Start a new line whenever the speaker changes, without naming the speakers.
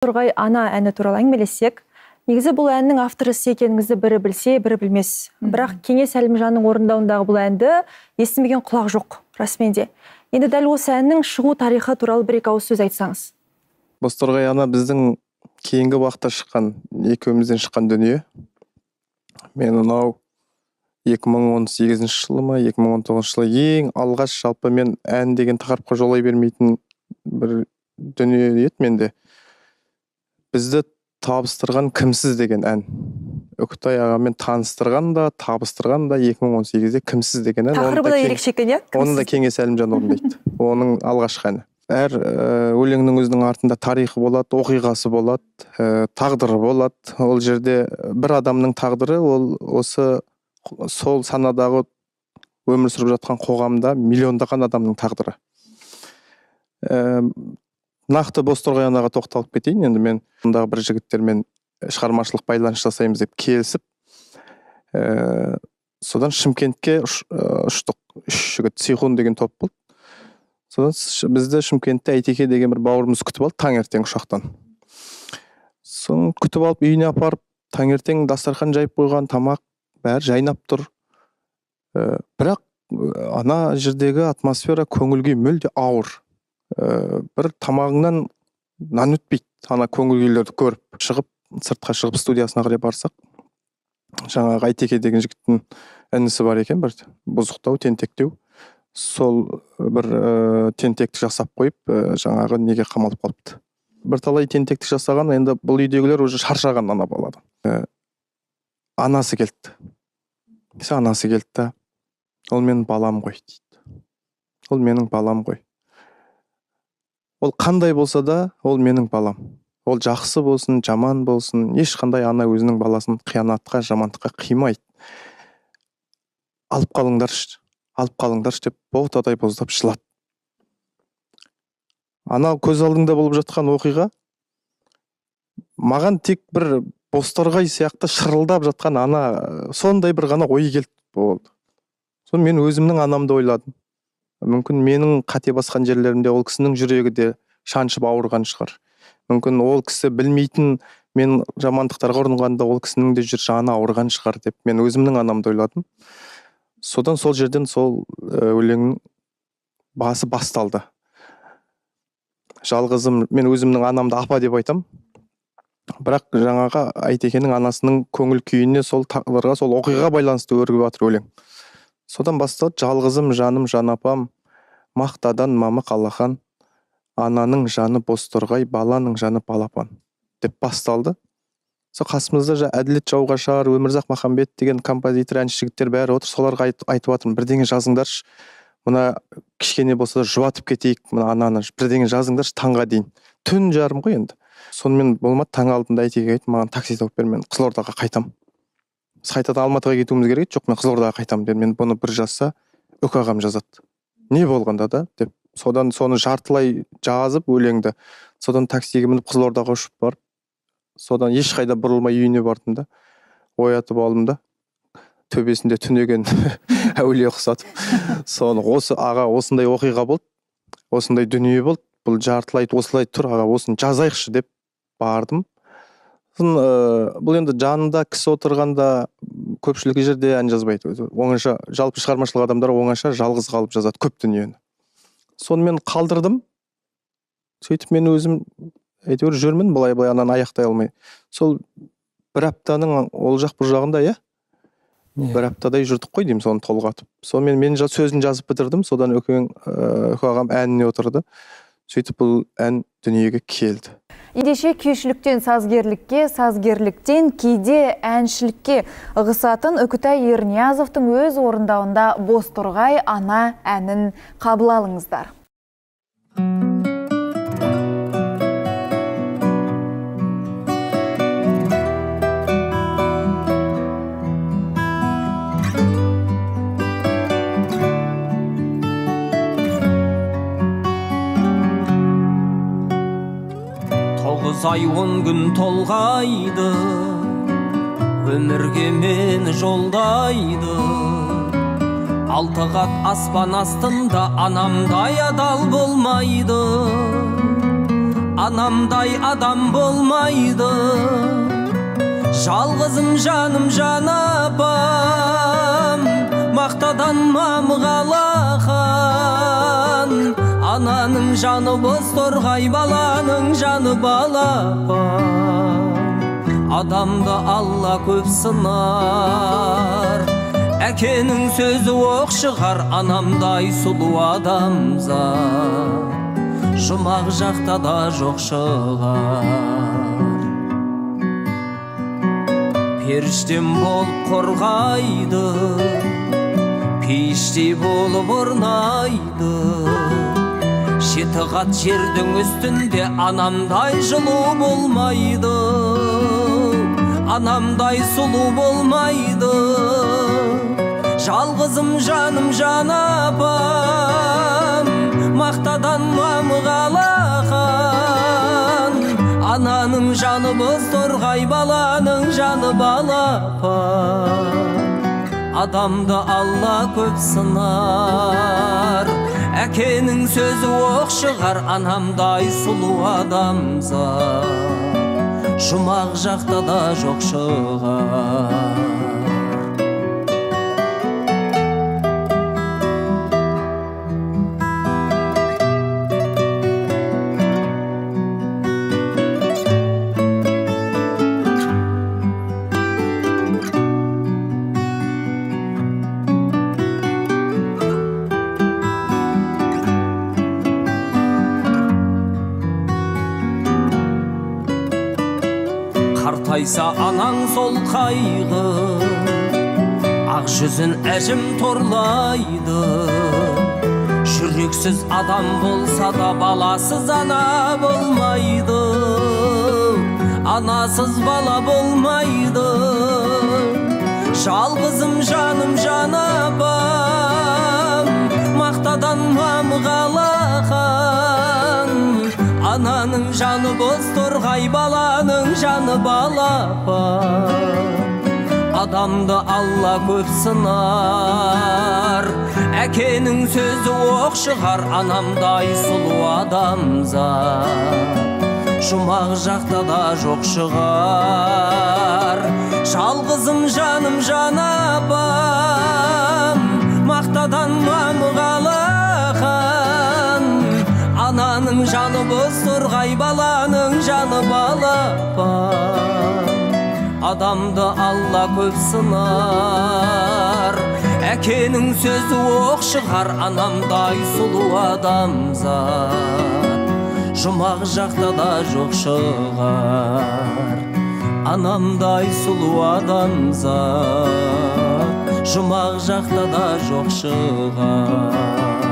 Торғай ана әні туралы әңгімелессек, негізі бұл әннің авторы сіз екеніңізді бірі білсе, бірі білмес. Бірақ Кеңес Әлімжанның орындауындағы бұл әнді естімеген құлақ жоқ, расменде. Енді дәл осы әннің шығу тарихы туралы бір-екі ауыз сөз айтсаңыз.
Бозторғай ана біздің кейінгі уақытта шыққан, екеумізден шыққан дүние. Мен анау 2018 жылы ма, 2019 жылы ең алғаш жалпы мен ән деген тақырыпқа жолай бермейтін бір дүние еді менде. Бізді табыстырған Кімсіз деген ән. Үкітай ағамен таныстырған да, табыстырған да 2018-де Кімсіз деген ән.
Тақырыбы да ерекше екен, иә?
Оны да Кеңес Әлімжан орындайды. Оның алғашқы әні. Әр өлеңнің өзінің артында тарихы болады, оқиғасы болады, тағдыры болады. Ол жерде бір адамның тағдыры, ол осы сол санадағы өмір сүріп жатқан қоғамда миллиондаған адамның тағдыры. Нақты Бозторғай анаға тоқталып кетейін. Енді мен мұндағы бір жігіттермен шығармашылық байланыс жасаймыз деп келісіп, содан Шымкентке ұштық. 3 жігіт, Сейхун деген топ болды. Содан бізді Шымкентте Әйтеке деген бір бауырымыз күтіп алды таңертең ұшақтан. Соны күтіп алып үйіне апарып, таңертең дастархан жайып қойған, тамақ бәрі жайнап тұр. Бірақ ана жердегі атмосфера, көңіл күй мүлде ауыр. Бір тамағыңнан нан өтпейді. Ана көңіл күйлерді көріп, сыртқа шығып студиясына қарай барсақ, жаңағы Әйтеке деген жігіттің інісі бар екен, бір бұзықтау, тентектеу. Сол бір тентекті жасап қойып, жаңағы неге қамалып қалыпты. Бірталай тентекті жасаған, енді бұл үйдегілер уже шаршаған ана баладан. Анасы келді. Анасы келді. Ол менің балам ғой дейді. Ол менің балам ғой. Ол қандай болса да, ол менің балам. Ол жақсы болсын, жаман болсын, ешқандай ана өзінің баласын қиянатқа, жамандыққа қимайды. Алып қалыңдаршы деп боқтадай боздап жылады. Ана көз алдыңда болып жатқан оқиға маған тек бір Бозторғай сияқты шырылдап жатқан ана сондай бір ғана ой келді болды. Соны мен өзімнің анамды ойладым. Мүмкін менің қате басқан жерлерімде ол кісінің жүрегі де шаншып ауырған шығар. Мүмкін ол кісі білмейтін мен жамандықтарға ұрынғанда ол кісінің де жаны ауырған шығар деп мен өзімнің анамды ойладым. Содан сол жерден сол өлеңнің басы басталды. Жалғызым, мен өзімнің анамды апа деп айтам. Бірақ жаңағы Әйтекенің анасының көңіл күйіне, сол тағдырға, сол оқиғаға байланысты өргіп жатыр өлең. Содан басталды: жалғызым, жаным, жан апам, мақтадан мамық алақан, ананың жаны Бозторғай, баланың жаны балапан деп басталды. Сол қасымызда Әділет Жауғашар, Өмірзақ Махамбет деген композитор, әнші жігіттер бәрі отыр. Соларға айтып жатырмын: бірдеңе жазыңдаршы. Мына кішкене болса да жұбатып кетейік, мына ананы бірдеңе жазыңдаршы таңға дейін. Түн жарым ғой енді. Сонымен болмады, таң алдында Әйтеке айтты: маған такси тауып бер, мен Қызылордаға қайтам. Біз қайтадан Алматыға кетуіміз керек. Жоқ, мен Қызылордаға қайтам дедім. Мен бұны бір жазса, Үкі ағам жазады. Не болғанда да деп. Содан соны жартылай жазып өлеңді. Содан таксиге мініп Қызылордаға ұшып барып, содан ешқайда бұрылмай үйіне бардым да, оятып алдым да, төбесінде түнеген әулие ұқсатып. Соны осы аға осындай оқиға болды, осындай дүние болды, бұл жартылай осылай тұр, аға осыны жазайықшы деп бардым. Бұл енді жанында кісі отырғанда көпшілік жерде ән жазбайды. Оңаша, жалпы шығармашылық адамдар оңаша жалғыз қалып жазады көп дүниені. Сонымен қалдырдым. Сөйтіп мен өзім әйтеуір жүрмін, былай ананы аяқтай алмай. Сол бір аптаның ол жақ бұл жағында, иә? Бір аптадай жүрдік қой деймін, соны толғатып. Сонымен мен сөзін жазып бітірдім. Содан Үкі ағам әніне отырды. Сөйтіп бұл ән дүниеге келді.
Ендеше күйшіліктен сазгерлікке, сазгерліктен кейде әншілікке ығысатын Үкітай Ерниязовтың өз орындауында Бозторғай ана әнін қабыл алыңыздар.
Ай 10 күн толғайды, өмірге мені жолдайды. 6 қат аспан астында анамдай адал болмайды. анамдай адам болмайды. Жалғызым жаным жан апам, мақтадан мамығалақан. Ананың жаны боз торғай, баланың жаны балапан. Адамды Алла көп сынар, әкенің сөзі оқ шығар. Анамдай сұлу адамзат жұмақ жақта да жоқ шығар. Періштем болып қорғайды, пештей болып орнайды. Жеті қат жердің үстінде анамдай жылу болмайды. Анамдай сұлу болмайды. Жалғызым жаным жан апам, мақтадан мамығалақан. Ананың жаны боз торғай, баланың жаны балапан. Адамды Алла көп сынар, әкенің сөзі оқ шығар. Анамдай сұлу адамзат жұмақ жақта да жоқ шығар. Қартайса анаң сол қайғы, ақ жүзін әжім торлайды. Жүрексіз адам болса да баласыз ана болмайды. Анасыз бала болмайды. Жалғызым жаным жан апам, мақтадан мамығалақан. Ананың жаны боз торғай, баланың жаны балапан. Адамды Алла көп сынар, әкенің сөзі оқ шығар. Анамдай сұлу адамзат жұмақ жақта да жоқ шығар. Жалғызым жаным жан апам, мақтадан мамығалақан. Ананың жаны боз торғай, баланың жаны балапан. Адамды Алла көп сынар, әкенің сөзі оқ шығар. Анамдай сұлу адамзат жұмақ жақта да жоқ шығар. Анамдай сұлу адамзат жұмақ жақта да жоқ шығар.